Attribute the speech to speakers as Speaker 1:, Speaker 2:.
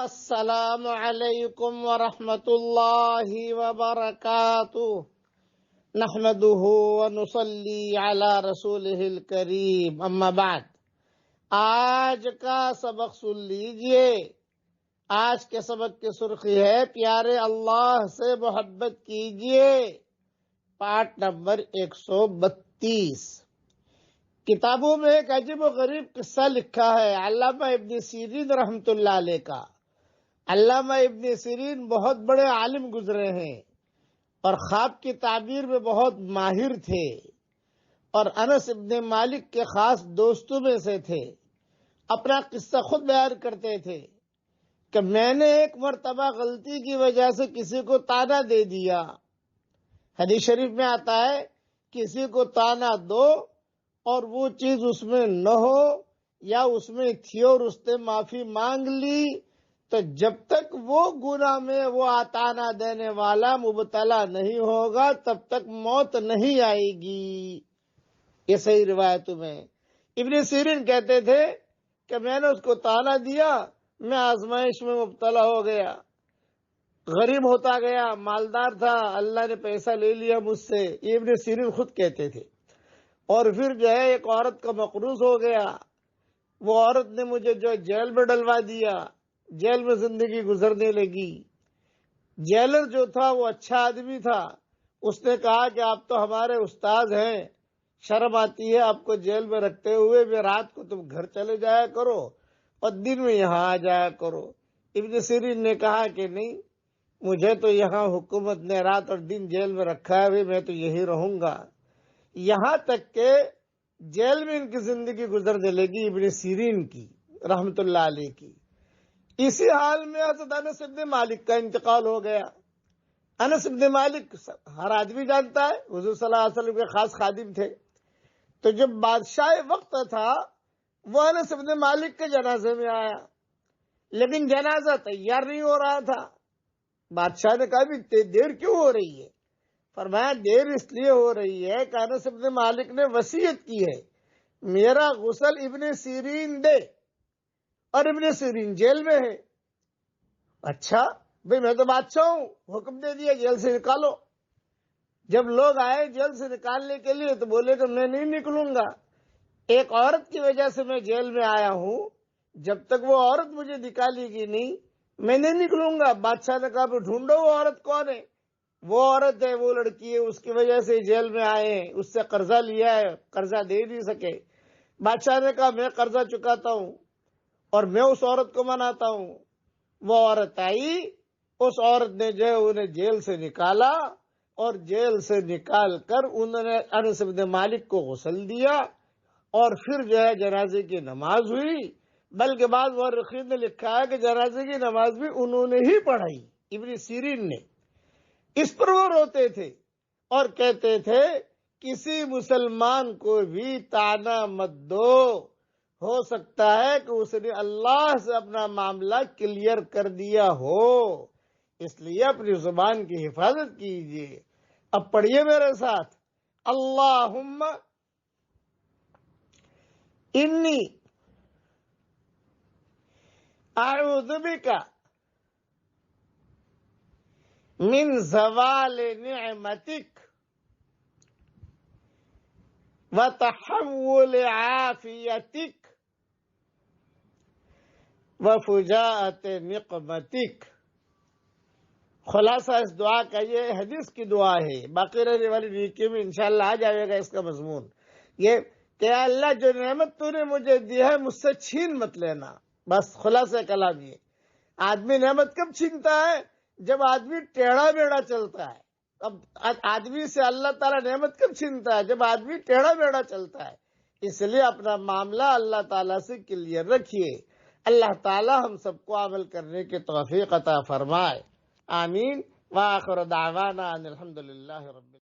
Speaker 1: السلام علیکم ورحمۃ اللہ وبرکاتہ نحمده ونصلی علی رسولہ الکریم اما بعد۔ آج کا سبق سن لیجئے۔ آج کے سبق کی سرخی ہے پیارے اللہ سے محبت کیجئے، پارٹ نمبر 132۔ کتابوں میں ایک عجیب و غریب قصہ لکھا ہے علامہ ابن سیرین رحمۃ اللہ علیہ کا۔ علامہ ابن سیرین بہت بڑے عالم گزرے ہیں اور خواب کی تعبیر میں بہت ماہر تھے، اور انس ابن مالک کے خاص دوستوں میں سے تھے۔ اپنا قصہ خود بیان کرتے تھے کہ میں نے ایک مرتبہ غلطی کی وجہ سے کسی کو طعنہ دے دیا۔ حدیث شریف میں آتا ہے کسی کو طعنہ دو اور وہ چیز اس میں نہ ہو یا اس میں تھی اور اس نے معافی مانگ لی، تو جب تک وہ گناہ میں وہ طعنہ دینے والا مبتلا نہیں ہوگا تب تک موت نہیں آئے گی۔ یہ صحیح روایتوں میں ابن سیرین کہتے تھے کہ میں نے اس کو طعنہ دیا، میں آزمائش میں مبتلا ہو گیا، غریب ہوتا گیا، مالدار تھا، اللہ نے پیسہ لے لیا مجھ سے، یہ ابن سیرین خود کہتے تھے۔ اور پھر جو ہے ایک عورت کا مقروض ہو گیا، وہ عورت نے مجھے جو جیل میں ڈلوا دیا، جیل میں زندگی گزرنے لگی۔ جیلر جو تھا وہ اچھا آدمی تھا، اس نے کہا کہ آپ تو ہمارے استاد ہیں، شرم آتی ہے آپ کو جیل میں رکھتے ہوئے، میں رات کو تم گھر چلے جایا کرو اور دن میں یہاں آ جایا کرو۔ ابن سیرین نے کہا کہ نہیں، مجھے تو یہاں حکومت نے رات اور دن جیل میں رکھا ہے، میں تو یہی رہوں گا۔ یہاں تک کہ جیل میں ان کی زندگی گزرنے لگی ابن سیرین کی رحمت اللہ علیہ کی۔ اسی حال میں حضرت انس بن مالک کا انتقال ہو گیا۔ انس بن مالک ہر آدمی جانتا ہے حضور صلی اللہ علیہ وسلم کے خاص خادم تھے، تو جب بادشاہ وقت تھا وہ انس بن مالک کے جنازے میں آیا، لیکن جنازہ تیار نہیں ہو رہا تھا۔ بادشاہ نے کہا بھی دیر کیوں ہو رہی ہے؟ فرمایا دیر اس لیے ہو رہی ہے کہ انس بن مالک نے وصیت کی ہے میرا غسل ابن سیرین دے، اور ابن سیرین جیل میں ہے۔ اچھا بھئی میں تو بادشاہ ہوں، حکم دے دیا جیل سے نکالو۔ جب لوگ آئے جیل سے نکالنے کے لیے تو بولے کہ میں نہیں نکلوں گا، ایک عورت کی وجہ سے میں جیل میں آیا ہوں، جب تک وہ عورت مجھے نکالے گی نہیں میں نہیں نکلوں گا۔ بادشاہ نے کہا ڈھونڈو وہ عورت کون ہے؟ وہ عورت ہے، وہ لڑکی ہے، اس کی وجہ سے جیل میں آئے ہیں، اس سے قرضہ لیا ہے، قرضہ دے نہیں سکے۔ بادشاہ نے کہا میں قرضہ چکاتا ہوں اور میں اس عورت کو مناتا ہوں۔ وہ عورت آئی، اس عورت نے جو ہے انہیں جیل سے نکالا، اور جیل سے نکال کر انہوں نے انس بن مالک کو غسل دیا، اور پھر جو ہے جنازے کی نماز ہوئی۔ بلکہ بعض مورخین نے لکھا ہے کہ جنازے کی نماز بھی انہوں نے ہی پڑھائی، ابن سیرین نے۔ اس پر وہ روتے تھے اور کہتے تھے کسی مسلمان کو بھی طعنہ مت دو، ہو سکتا ہے کہ اس نے اللہ سے اپنا معاملہ کلیئر کر دیا ہو، اس لیے اپنی زبان کی حفاظت کیجیے۔ اب پڑھیے میرے ساتھ، اللہم انی اعوذ بک من زوال نعمتک وتحول عافیتک وفجاءت نقمتک۔ خلاصہ اس دعا کا یہ حدیث کی دعا ہے، باقی رہنے والی نیکی میں انشاءاللہ آ جائے گا اس کا مضمون۔ یہ کہ اللہ جو نعمت تو نے مجھے دی ہے مجھ سے چھین مت لینا، بس خلاصہ کلام یہ۔ آدمی نعمت کب چھینتا ہے؟ جب آدمی ٹیڑھا میڑھا چلتا ہے۔ اب آدمی سے اللہ تعالیٰ نعمت کب چھینتا ہے؟ جب آدمی ٹیڑھا میڑھا چلتا ہے۔ اس لیے اپنا معاملہ اللہ تعالیٰ سے کلیئر رکھیے۔ اللہ تعالیٰ ہم سب کو عمل کرنے کی توفیق عطا فرمائے، آمین۔ وآخر دعوانا ان الحمدللہ رب